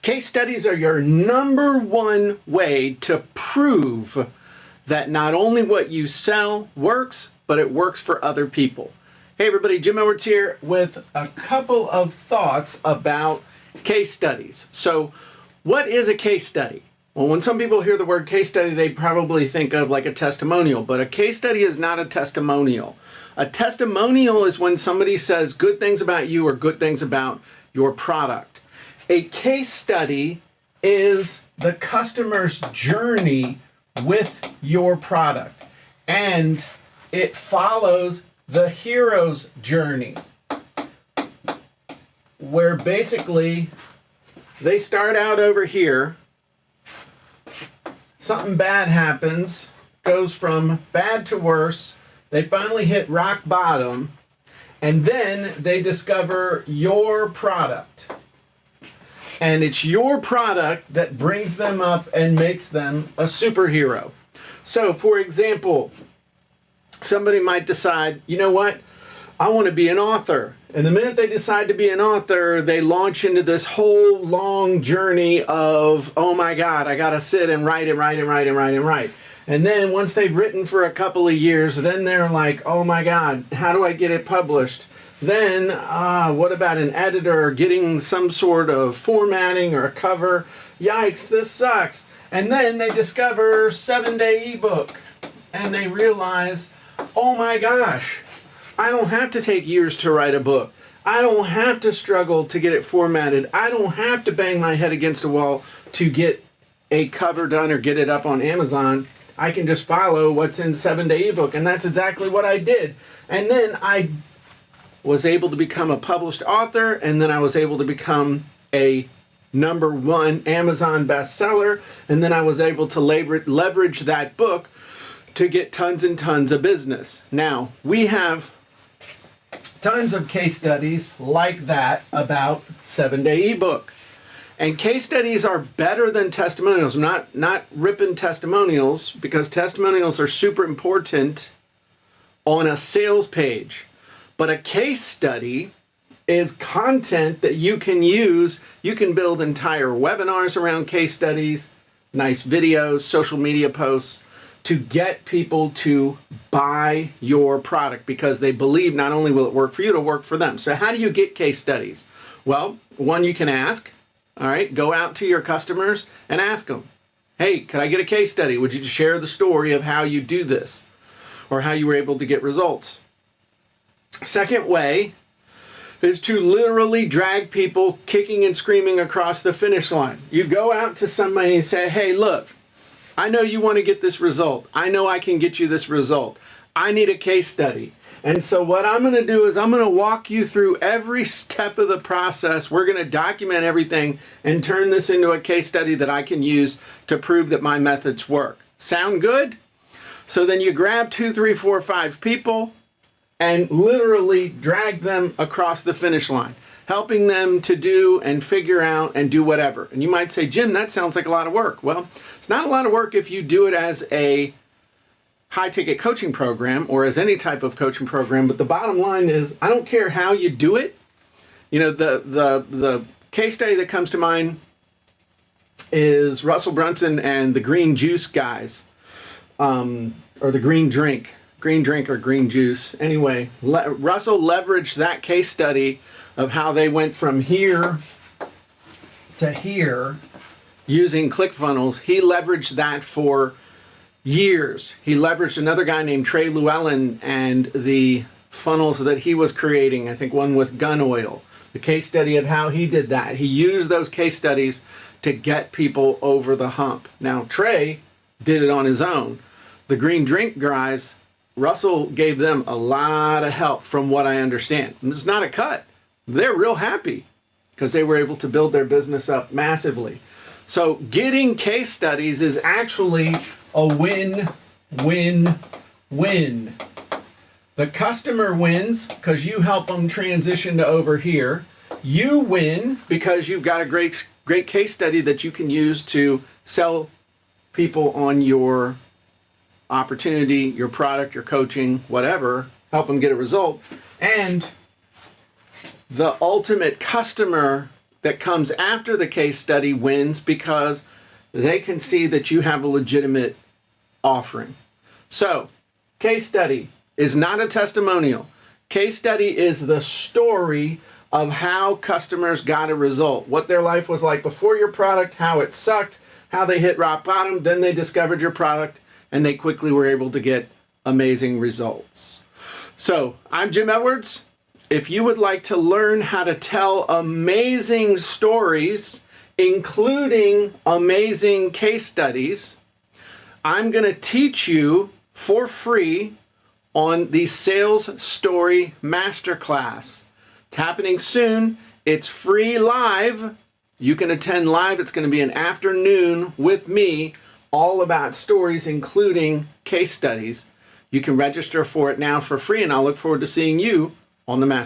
Case studies are your number one way to prove that not only what you sell works, but it works for other people. Hey everybody, Jim Edwards here with a couple of thoughts about case studies. So what is a case study? Well, when some people hear the word case study, they probably think of like a testimonial, but a case study is not a testimonial. A testimonial is when somebody says good things about you or good things about your product. A case study is the customer's journey with your product, and it follows the hero's journey, where basically they start out over here, something bad happens, goes from bad to worse, they finally hit rock bottom, and then they discover your product. And it's your product that brings them up and makes them a superhero. So, for example, somebody might decide, you know what, I want to be an author. And the minute they decide to be an author, they launch into this whole long journey of, oh my God, I got to sit and write and write and write and write and write. And then once they've written for a couple of years, then they're like, oh my God, how do I get it published? Then, what about an editor getting some sort of formatting or a cover? Yikes, this sucks. And then they discover 7-day ebook and they realize, oh my gosh, I don't have to take years to write a book. I don't have to struggle to get it formatted. I don't have to bang my head against a wall to get a cover done or get it up on Amazon. I can just follow what's in 7-day ebook. And that's exactly what I did. And then I was able to become a published author, and then I was able to become a #1 Amazon bestseller, and then I was able to leverage that book to get tons and tons of business. Now, we have tons of case studies like that about 7-day ebook. And case studies are better than testimonials. I'm not ripping testimonials, because testimonials are super important on a sales page. But a case study is content that you can use. You can build entire webinars around case studies, nice videos, social media posts, to get people to buy your product because they believe not only will it work for you, it'll work for them. So how do you get case studies? Well, one, you can ask. All right, go out to your customers and ask them, hey, could I get a case study? Would you share the story of how you do this or how you were able to get results? Second way is to literally drag people kicking and screaming across the finish line. You go out to somebody and say, hey, look, I know you want to get this result. I know I can get you this result. I need a case study. And so what I'm going to do is I'm going to walk you through every step of the process. We're going to document everything and turn this into a case study that I can use to prove that my methods work. Sound good? So then you grab 2, 3, 4, 5 people and literally drag them across the finish line, helping them to do and figure out and do whatever. And you might say, Jim, that sounds like a lot of work. Well, it's not a lot of work if you do it as a high-ticket coaching program or as any type of coaching program. But the bottom line is, I don't care how you do it. You know, the case study that comes to mind is Russell Brunson and the green juice guys, or the green drink or green juice. Anyway, Russell leveraged that case study of how they went from here to here using ClickFunnels. He leveraged that for years. He leveraged another guy named Trey Llewellyn and the funnels that he was creating, I think one with gun oil, the case study of how he did that. He used those case studies to get people over the hump. Now, Trey did it on his own. The green drink guys, Russell gave them a lot of help from what I understand. And it's not a cut. They're real happy because they were able to build their business up massively. So getting case studies is actually a win-win-win. The customer wins because you help them transition to over here. You win because you've got a great case study that you can use to sell people on your opportunity, your product, your coaching, whatever, help them get a result. And the ultimate customer that comes after the case study wins because they can see that you have a legitimate offering. So, case study is not a testimonial. Case study is the story of how customers got a result, what their life was like before your product, how it sucked, how they hit rock bottom, then they discovered your product, and they quickly were able to get amazing results. So, I'm Jim Edwards. If you would like to learn how to tell amazing stories, including amazing case studies, I'm going to teach you for free on the Sales Story Masterclass. It's happening soon. It's free live. You can attend live. It's going to be an afternoon with me, all about stories, including case studies. You can register for it now for free, and I'll look forward to seeing you on the Masterclass.